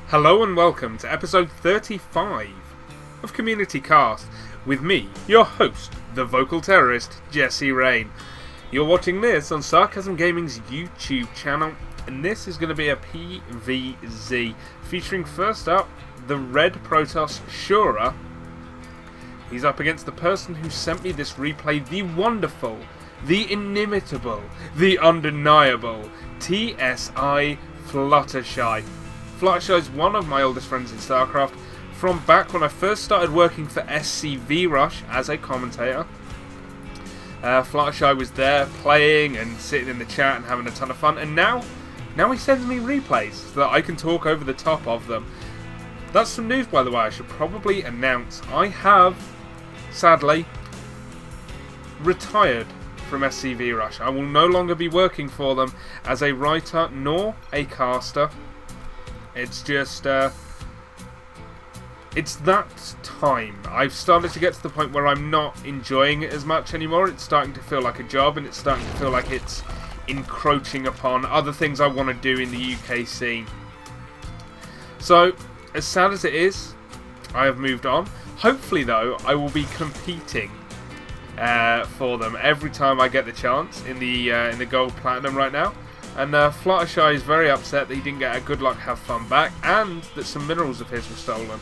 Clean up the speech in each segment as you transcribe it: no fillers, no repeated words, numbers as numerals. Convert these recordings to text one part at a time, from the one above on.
Hello and welcome to episode 35 of Community Cast with me, your host, the vocal terrorist, Jesse Rain. You're watching this on Sarcasm Gaming's YouTube channel, and this is going to be a PvZ featuring first up the Red Protoss Shura. He's up against the person who sent me this replay, the wonderful, the inimitable, the undeniable TSI Fluttershy. Fluttershy is one of my oldest friends in StarCraft from back when I first started working for SCV Rush as a commentator. Fluttershy was there playing and sitting in the chat and having a ton of fun, and now he sends me replays so that I can talk over the top of them. That's some news, by the way, I should probably announce. I have, sadly, retired from SCV Rush. I will no longer be working for them as a writer nor a caster. It's just, it's that time. I've started to get to the point where I'm not enjoying it as much anymore. It's starting to feel like a job, and it's starting to feel like it's encroaching upon other things I want to do in the UK scene. So, as sad as it is, I have moved on. Hopefully, though, I will be competing for them every time I get the chance in the Gold Platinum right now. And Fluttershy is very upset that he didn't get a good luck, have fun back, and that some minerals of his were stolen.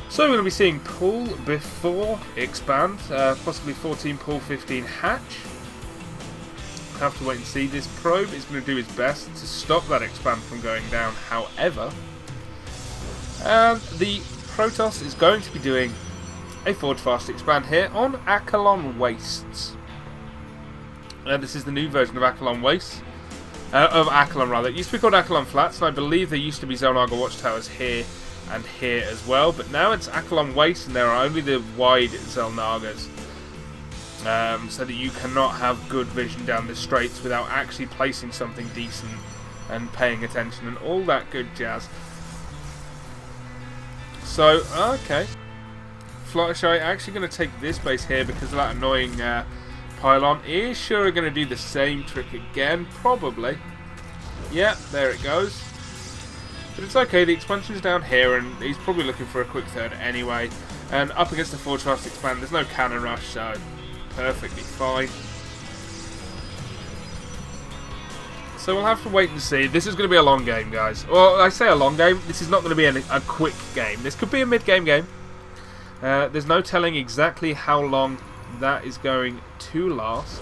So we're going to be seeing pull before expand, possibly 14 pull, 15 hatch. Have to wait and see. This probe is going to do his best to stop that expand from going down, however. And the Protoss is going to be doing a forward fast expand here on Akalon Wastes. This is the new version of Akalon Wastes. Of Akalon, rather. It used to be called Akalon Flats, and I believe there used to be Zelnaga watchtowers here and here as well. But now it's Akalon Wastes, and there are only the wide Zelnagas. So that you cannot have good vision down the straits without actually placing something decent and paying attention and all that good jazz. So, okay. Fluttershy actually going to take this base here because of that annoying pylon. Is Shura going to do the same trick again? Probably. Yeah, there it goes. But it's okay, the expansion's down here, and he's probably looking for a quick third anyway. And up against the forward fast expand, there's no cannon rush, so perfectly fine. So we'll have to wait and see. This is going to be a long game, guys. Well, I say a long game. This is not going to be a quick game. This could be a mid-game game. There's no telling exactly how long that is going to last,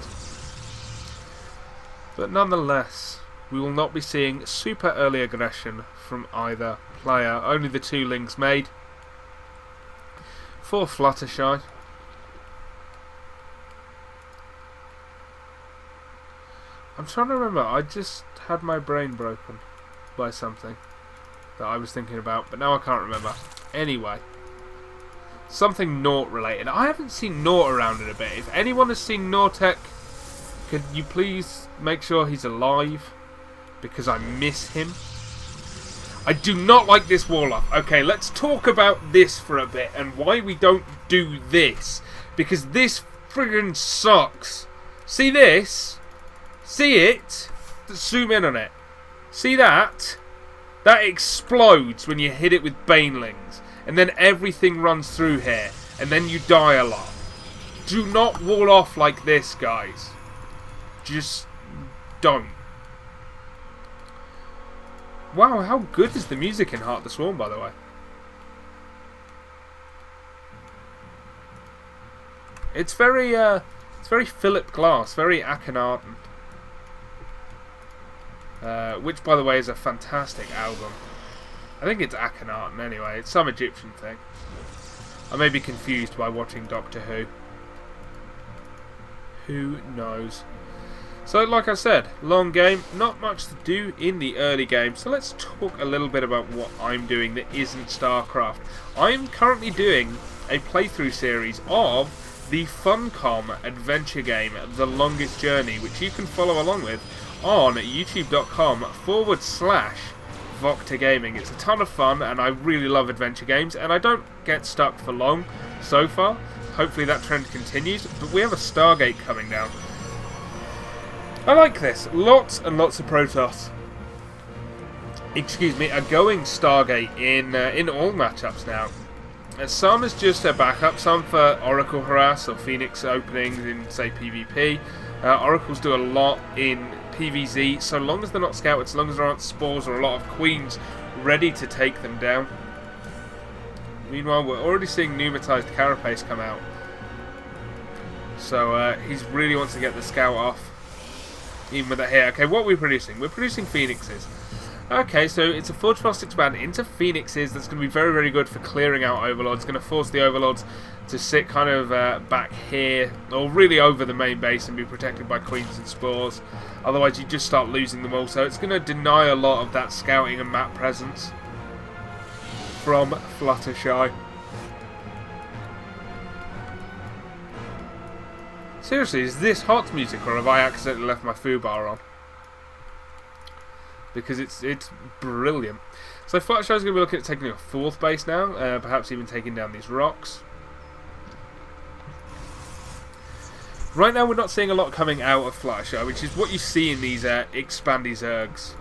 but nonetheless we will not be seeing super early aggression from either player. Only the two links made for Fluttershy. I'm trying to remember, I just had my brain broken by something that I was thinking about, but now I can't remember. Anyway, something Nort related. I haven't seen Nort around in a bit. If anyone has seen Nortek, could you please make sure he's alive? Because I miss him. I do not like this Warlock. Okay, let's talk about this for a bit and why we don't do this. Because this friggin' sucks. See this? See it? Zoom in on it. See that? That explodes when you hit it with Banelings. And then everything runs through here. And then you die a lot. Do not wall off like this, guys. Just don't. Wow, how good is the music in Heart the Swarm, by the way? It's very Philip Glass, very Akhenaten. Which, by the way, is a fantastic album. I think it's Akhenaten anyway. It's some Egyptian thing. I may be confused by watching Doctor Who. Who knows? So, like I said, long game, not much to do in the early game. So let's talk a little bit about what I'm doing that isn't StarCraft. I'm currently doing a playthrough series of the Funcom adventure game, The Longest Journey, which you can follow along with on youtube.com/Vocta Gaming. It's a ton of fun, and I really love adventure games, and I don't get stuck for long so far. Hopefully that trend continues, but we have a Stargate coming down. I like this. Lots and lots of Protoss. excuse me, a going Stargate in all matchups now. Some is just a backup, some for Oracle Harass or Phoenix openings in, say, PvP. Oracles do a lot in PvZ, so long as they're not scouted, so long as there aren't spores or a lot of queens ready to take them down. Meanwhile, we're already seeing pneumatized Carapace come out. So he really wants to get the scout off, even with that here. Okay, what are we producing? We're producing Phoenixes. Okay, so it's a Forge Frost expand into Phoenixes. That's going to be very, very good for clearing out Overlords. It's going to force the Overlords to sit kind of back here, or really over the main base and be protected by Queens and Spores. Otherwise, you just start losing them all. So it's going to deny a lot of that scouting and map presence from Fluttershy. Seriously, is this hot music, or have I accidentally left my foobar on? Because it's brilliant. So Fluttershy's going to be looking at taking a 4th base now, perhaps even taking down these rocks. Right now we're not seeing a lot coming out of Fluttershy, which is what you see in these expandy Zergs.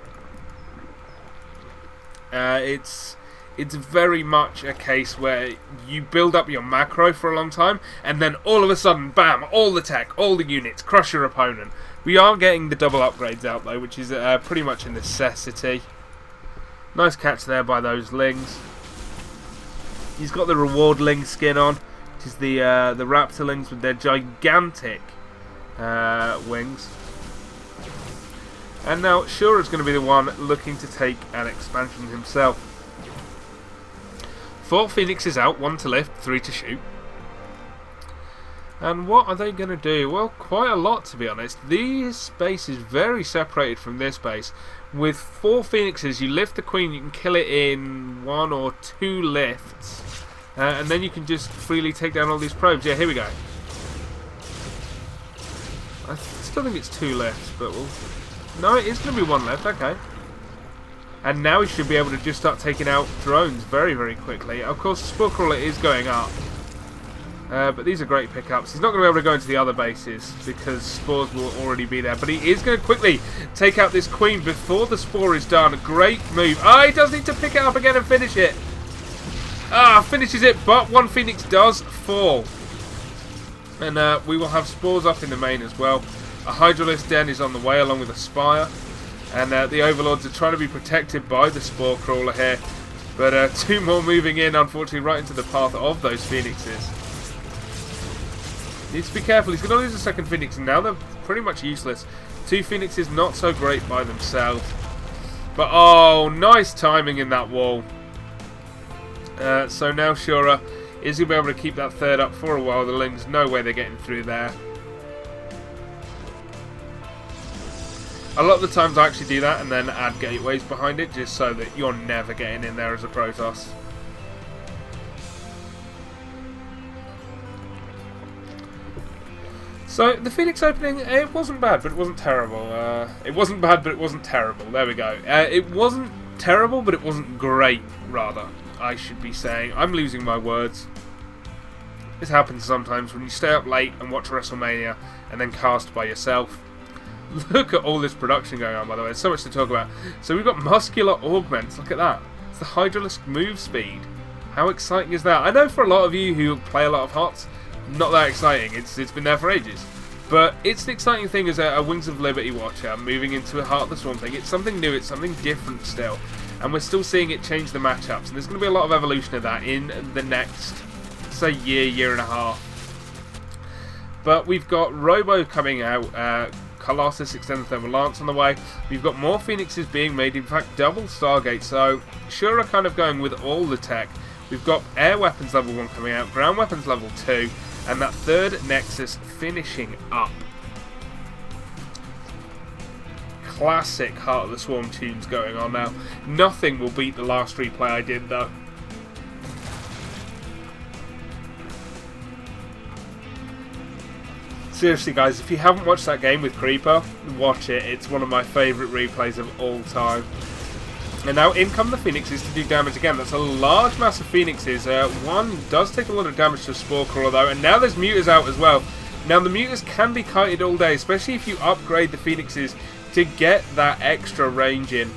It's very much a case where you build up your macro for a long time, and then all of a sudden, bam, all the tech, all the units, crush your opponent. We are getting the double upgrades out though, which is pretty much a necessity. Nice catch there by those Lings. He's got the reward Ling skin on, which is the Raptor Lings with their gigantic wings. And now Shura's going to be the one looking to take an expansion himself. 4 Phoenixes out, 1 to lift, 3 to shoot. And what are they going to do? Well, quite a lot, to be honest. This base is very separated from this base. With 4 Phoenixes, you lift the Queen, you can kill it in 1 or 2 lifts. And then you can just freely take down all these probes. Yeah, here we go. I still think it's 2 lifts, but we'll... No, it is going to be 1 lift, okay. And now we should be able to just start taking out drones very, very quickly. Of course, the Spore Crawler is going up. But these are great pickups. He's not going to be able to go into the other bases because Spores will already be there. But he is going to quickly take out this Queen before the Spore is done. A great move. Ah, he does need to pick it up again and finish it. Ah, finishes it, but 1 Phoenix does fall. And we will have Spores up in the main as well. A Hydralisk Den is on the way along with a Spire. And the Overlords are trying to be protected by the Spore Crawler here. But 2 more moving in, unfortunately, right into the path of those Phoenixes. Needs to be careful. He's going to lose a 2nd Phoenix, and now they're pretty much useless. 2 Phoenixes not so great by themselves. But, oh, nice timing in that wall. So now Shura is going to be able to keep that 3rd up for a while. The Lings, no way they're getting through there. A lot of the times I actually do that and then add gateways behind it, just so that you're never getting in there as a Protoss. So, the Phoenix opening, it wasn't bad, but it wasn't terrible. It wasn't bad, but it wasn't terrible. There we go. It wasn't terrible, but it wasn't great, rather, I should be saying. I'm losing my words. This happens sometimes when you stay up late and watch WrestleMania and then cast by yourself. Look at all this production going on, by the way. There's so much to talk about. So we've got muscular augments. Look at that. It's the Hydralisk move speed. How exciting is that? I know for a lot of you who play a lot of HOTS, not that exciting. It's been there for ages. But it's an exciting thing as a Wings of Liberty watcher, moving into a Heart of the Swarm thing. It's something new, it's something different still. And we're still seeing it change the matchups. And there's going to be a lot of evolution of that in the next, say, year and a half. But we've got Robo coming out, Colossus Extended Thermal Lance on the way. We've got more Phoenixes being made, in fact double Stargate. So Shura kind of going with all the tech. We've got Air Weapons level 1 coming out, Ground Weapons level 2, and that 3rd Nexus finishing up. Classic Heart of the Swarm tunes going on now. Nothing will beat the last replay I did though. Seriously guys, if you haven't watched that game with Creeper, watch it. It's one of my favourite replays of all time. And now in come the Phoenixes to do damage again. That's a large mass of Phoenixes. One does take a lot of damage to a Spore Crawler though, and now there's Mutas out as well. Now the Mutas can be kited all day, especially if you upgrade the Phoenixes to get that extra range in.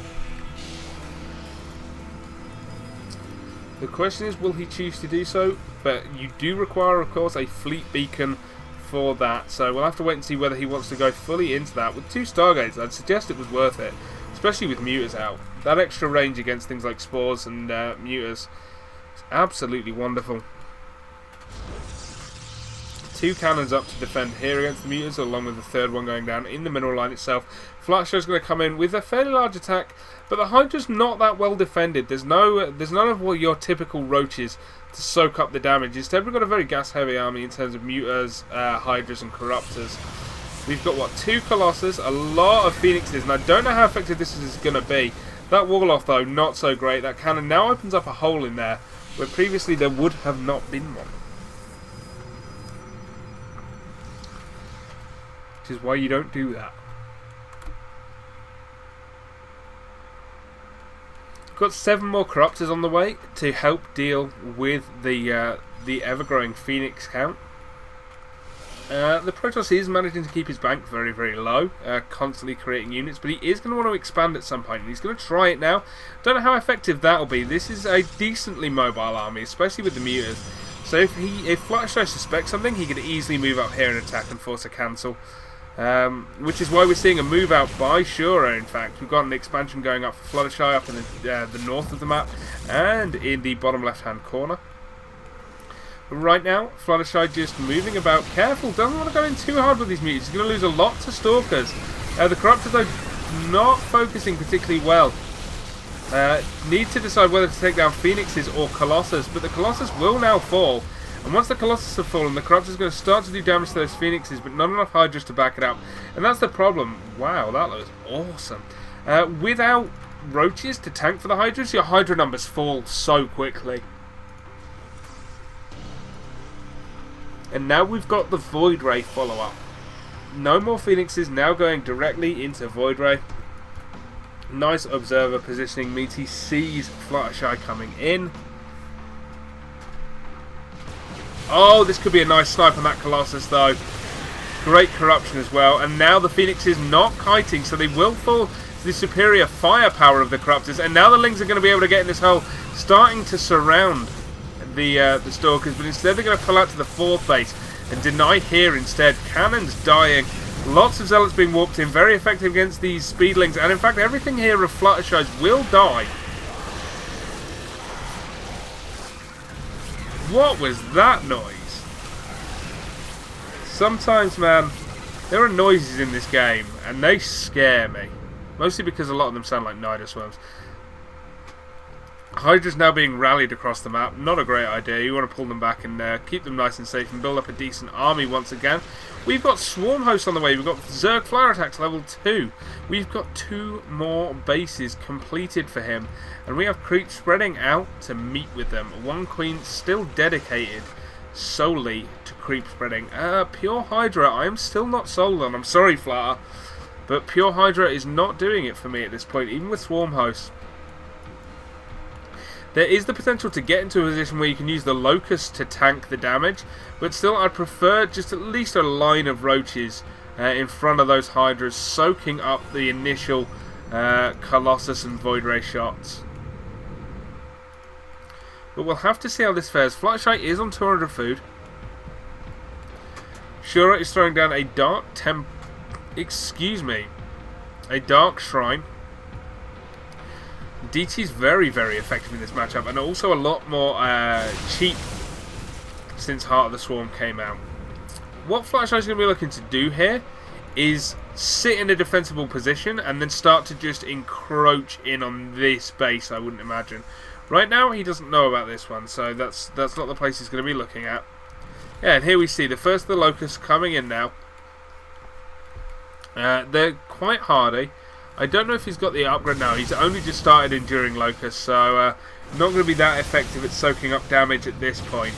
The question is, will he choose to do so? But you do require, of course, a fleet beacon for that. So we'll have to wait and see whether he wants to go fully into that. With 2 Stargates, I'd suggest it was worth it, especially with Mutas out. That extra range against things like Spores and Mutas is absolutely wonderful. 2 cannons up to defend here against the Mutas, along with the 3rd one going down in the mineral line itself. Fluttershy's going to come in with a fairly large attack, but the Hydra's not that well defended. There's none of what your typical roaches to soak up the damage. Instead, we've got a very gas-heavy army in terms of Mutas, Hydras, and Corruptors. We've got, what, 2 Colossus, a lot of Phoenixes, and I don't know how effective this is going to be. That wall-off, though, not so great. That cannon now opens up a hole in there, where previously there would have not been one. Which is why you don't do that. Got 7 more Corruptors on the way to help deal with the ever-growing Phoenix count. The Protoss is managing to keep his bank very, very low, constantly creating units, but he is going to want to expand at some point, and he's going to try it now. Don't know how effective that'll be. This is a decently mobile army, especially with the Mutas. So if Fluttershy suspects something, he could easily move up here and attack and force a cancel. Which is why we're seeing a move out by Shura. In fact, we've got an expansion going up for Fluttershy up in the north of the map and in the bottom left hand corner. But right now, Fluttershy just moving about, careful, doesn't want to go in too hard with these mutants. He's going to lose a lot to Stalkers. The Corruptors, though, not focusing particularly well. Need to decide whether to take down Phoenixes or Colossus, but the Colossus will now fall. And once the Colossus have fallen, the Corruptors are going to start to do damage to those Phoenixes, but not enough Hydras to back it up. And that's the problem. Wow, that looks awesome. Without Roaches to tank for the Hydras, your Hydra numbers fall so quickly. And now we've got the Void Ray follow-up. No more Phoenixes, now going directly into Void Ray. Nice observer positioning. Meaty sees Fluttershy coming in. Oh, this could be a nice snipe on that Colossus, though. Great corruption as well. And now the Phoenix is not kiting, so they will fall to the superior firepower of the Corruptors. And now the Lings are going to be able to get in this hole, starting to surround the Stalkers. But instead they're going to pull out to the 4th base and deny here instead. Cannons dying. Lots of Zealots being warped in. Very effective against these Speedlings. And in fact, everything here of Fluttershy's will die. What was that noise? Sometimes, man, there are noises in this game, and they scare me. Mostly because a lot of them sound like Nidus Swarms. Hydra's now being rallied across the map. Not a great idea. You want to pull them back and keep them nice and safe and build up a decent army once again. We've got Swarm Hosts on the way. We've got Zerg Flyer Attacks level 2. We've got 2 more bases completed for him. And we have creeps spreading out to meet with them. 1 Queen still dedicated solely to creep spreading. Pure Hydra, I am still not sold on. I'm sorry, Flutter. But Pure Hydra is not doing it for me at this point, even with Swarm Hosts. There is the potential to get into a position where you can use the Locust to tank the damage, but still I'd prefer just at least a line of Roaches in front of those Hydras, soaking up the initial Colossus and Void Ray shots. But we'll have to see how this fares. Fluttershy is on 200 food. Shura is throwing down a Dark a Dark Shrine. DT is very, very effective in this matchup, and also a lot more cheap since Heart of the Swarm came out. What Fluttershy is going to be looking to do here is sit in a defensible position and then start to just encroach in on this base, I wouldn't imagine. Right now, he doesn't know about this one, so that's not the place he's going to be looking at. Yeah, and here we see the first of the Locusts coming in now. They're quite hardy. I don't know if he's got the upgrade now. He's only just started Enduring Locust, so not going to be that effective at soaking up damage at this point.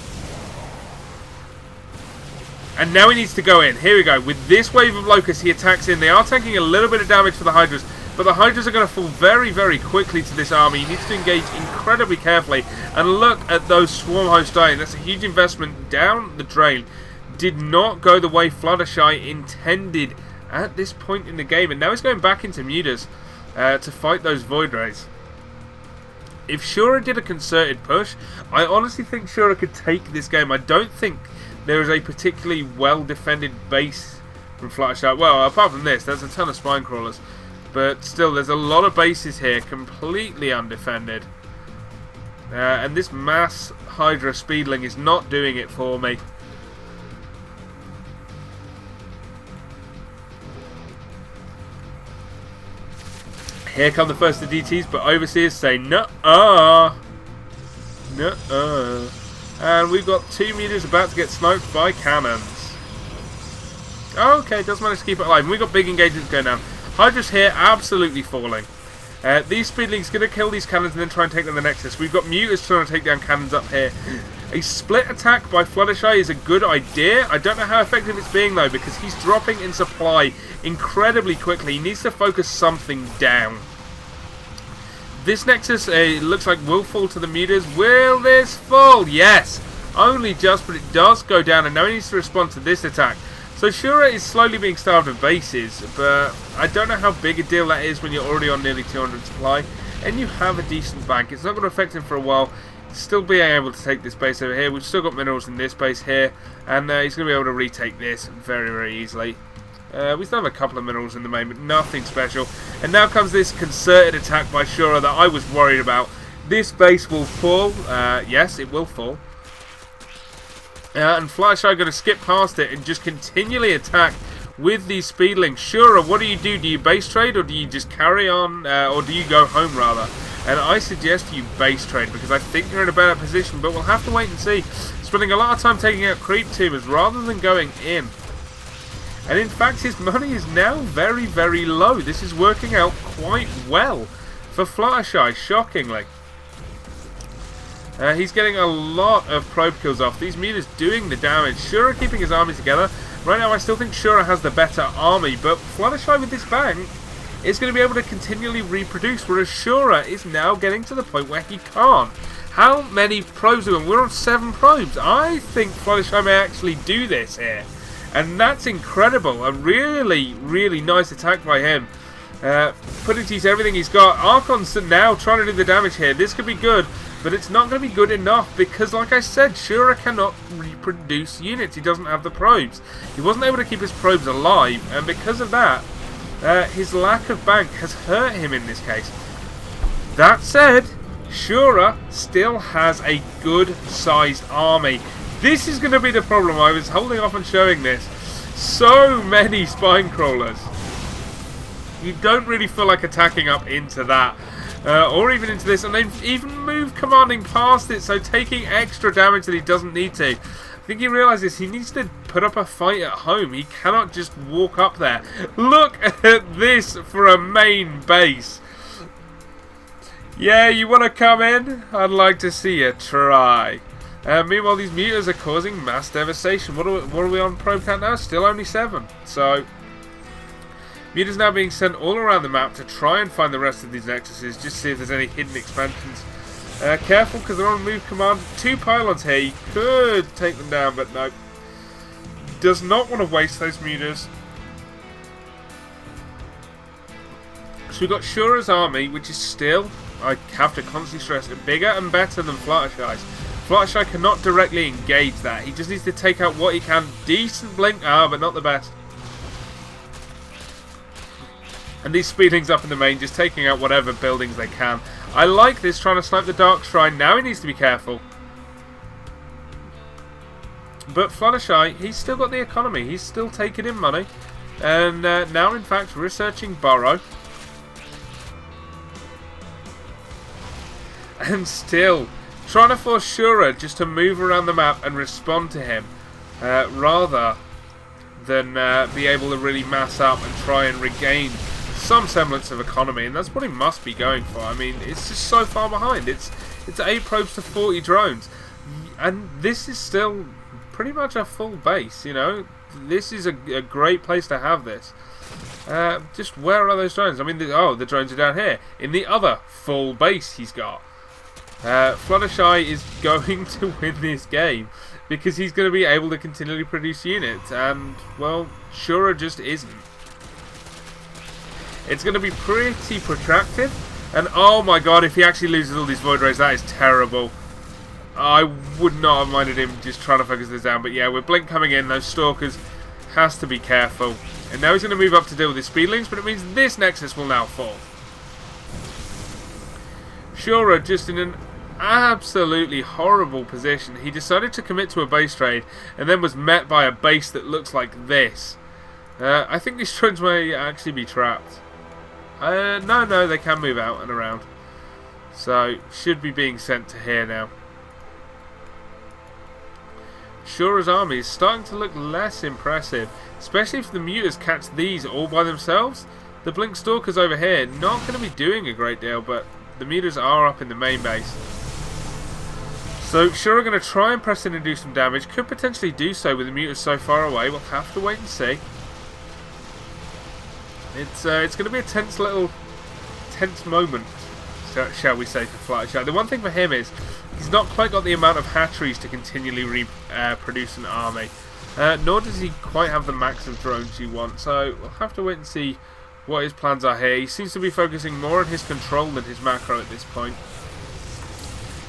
And now he needs to go in. Here we go. With this wave of Locusts, he attacks in. They are taking a little bit of damage for the Hydras, but the Hydras are going to fall very, very quickly to this army. He needs to engage incredibly carefully. And look at those Swarm Hosts dying. That's a huge investment down the drain. Did not go the way Fluttershy intended at this point in the game, and now he's going back into Mutas to fight those Void Rays. If Shura did a concerted push, I honestly think Shura could take this game. I don't think there is a particularly well-defended base from Fluttershy. Well, apart from this, there's a ton of spine crawlers. But still, there's a lot of bases here, completely undefended. And this mass Hydra Speedling is not doing it for me. Here come the first of the DTs, but Overseers say nuh-uh. Nuh-uh. And we've got 2 meters about to get smoked by cannons. Okay, does manage to keep it alive. And we've got big engagements going down. Hydra's here, absolutely falling. These Speedlings going to kill these cannons and then try and take down the Nexus. We've got Mutas trying to take down cannons up here. A split attack by Fluttershy is a good idea. I don't know how effective it's being though, because he's dropping in supply incredibly quickly. He needs to focus something down. This Nexus looks like will fall to the Mutas. Will this fall? Yes! Only just, but it does go down, and now he needs to respond to this attack. So Shura is slowly being starved of bases, but I don't know how big a deal that is when you're already on nearly 200 supply, and you have a decent bank. It's not going to affect him for a while. Still being able to take this base over here. We've still got minerals in this base here, and he's going to be able to retake this very, very easily. We still have a couple of minerals in the main, but nothing special. And now comes this concerted attack by Shura that I was worried about. This base will fall. Yes, it will fall. And Fluttershy going to skip past it and just continually attack with these Speedlings. Shura, what do? Do you base trade, or do you just carry on, or do you go home rather? And I suggest you base trade, because I think you're in a better position, but we'll have to wait and see. Spending a lot of time taking out creep tubers rather than going in. And in fact, his money is now very, very low. This is working out quite well for Fluttershy, shockingly. He's getting a lot of probe kills off. These Mutas doing the damage. Shura keeping his army together. Right now, I still think Shura has the better army, but Fluttershy with this bank is going to be able to continually reproduce, whereas Shura is now getting to the point where he can't. How many probes are we on? We're on 7 probes. I think Fluttershy may actually do this here. And that's incredible. A really, really nice attack by him. Putting to use everything he's got. Archon's now trying to do the damage here. This could be good, but it's not going to be good enough because, like I said, Shura cannot reproduce units. He doesn't have the probes. He wasn't able to keep his probes alive, and because of that, his lack of bank has hurt him in this case. That said, Shura still has a good-sized army. This is going to be the problem. I was holding off on showing this. So many spine crawlers. You don't really feel like attacking up into that. Or even into this. And they even move commanding past it. So taking extra damage that he doesn't need to. I think he realises he needs to put up a fight at home. He cannot just walk up there. Look at this for a main base. Yeah, you want to come in? I'd like to see you try. Meanwhile, these Mutas are causing mass devastation. What are we on probe count now? Still only 7. So, Mutas now being sent all around the map to try and find the rest of these Nexuses, just to see if there's any hidden expansions. Careful, because they're on move command. 2 pylons here. You could take them down, but no. Does not want to waste those Mutas. So we've got Shura's army, which is still, I have to constantly stress, bigger and better than Fluttershy's. Fluttershy cannot directly engage that. He just needs to take out what he can. Decent blink, but not the best. And these Speedlings up in the main, just taking out whatever buildings they can. I like this, trying to snipe the Dark Shrine. Now he needs to be careful. But Fluttershy, he's still got the economy. He's still taking in money. And now, in fact, researching Burrow. And still trying to force Shura just to move around the map and respond to him, rather than be able to really mass up and try and regain some semblance of economy. And that's what he must be going for. I mean, it's just so far behind. It's 8 probes to 40 drones, and this is still pretty much a full base. You know, this is a great place to have this. Just where are those drones? I mean, the drones are down here in the other full base he's got. Fluttershy is going to win this game because he's going to be able to continually produce units, and, well, Shura just isn't. It's going to be pretty protracted, And oh my god, if he actually loses all these Void Rays, that is terrible. I would not have minded him just trying to focus this down. But yeah, with Blink coming in, those Stalkers has to be careful. And now he's going to move up to deal with his Speedlings, but it means this Nexus will now fall. Shura just in an absolutely horrible position. He decided to commit to a base trade and then was met by a base that looks like this. I think these drones may actually be trapped. No, they can move out and around. So, should be being sent to here now. Shura's army is starting to look less impressive, especially if the Mutas catch these all by themselves. The Blink Stalkers over here not going to be doing a great deal, but the Mutas are up in the main base. So Shura going to try and press in and do some damage. Could potentially do so with the Mutas so far away. We'll have to wait and see. It's going to be a tense moment, shall we say, for Fluttershy. The one thing for him is he's not quite got the amount of hatcheries to continually reproduce an army, nor does he quite have the max of drones you want. So we'll have to wait and see what his plans are here. He seems to be focusing more on his control than his macro at this point.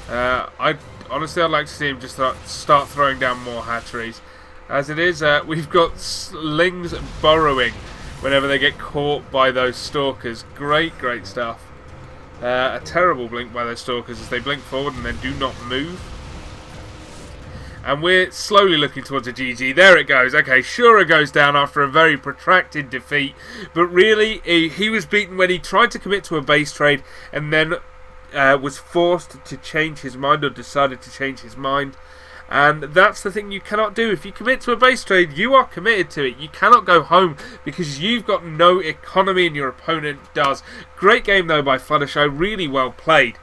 I'd like to see him just start throwing down more hatcheries. As it is, we've got slings burrowing whenever they get caught by those Stalkers. Great stuff. A terrible blink by those Stalkers as they blink forward and then do not move. And we're slowly looking towards a GG. There it goes. Okay, Shura goes down after a very protracted defeat. But really, he was beaten when he tried to commit to a base trade and then was forced to change his mind, or decided to change his mind. And that's the thing you cannot do. If you commit to a base trade, you are committed to it. You cannot go home because you've got no economy and your opponent does. Great game though by Fluttershy. Really well played.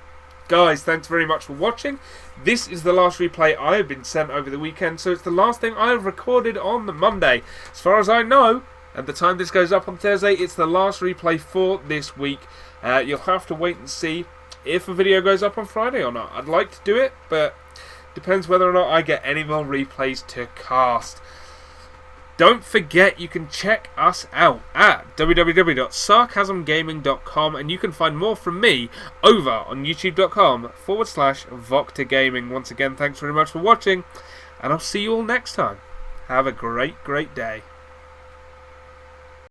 Guys, thanks very much for watching. This is the last replay I have been sent over the weekend, so it's the last thing I have recorded on the Monday. As far as I know, at the time this goes up on Thursday, it's the last replay for this week. You'll have to wait and see if a video goes up on Friday or not. I'd like to do it, but depends whether or not I get any more replays to cast. Don't forget you can check us out at www.sarcasmgaming.com, and you can find more from me over on youtube.com/VoctorGaming. Once again, thanks very much for watching, and I'll see you all next time. Have a great day.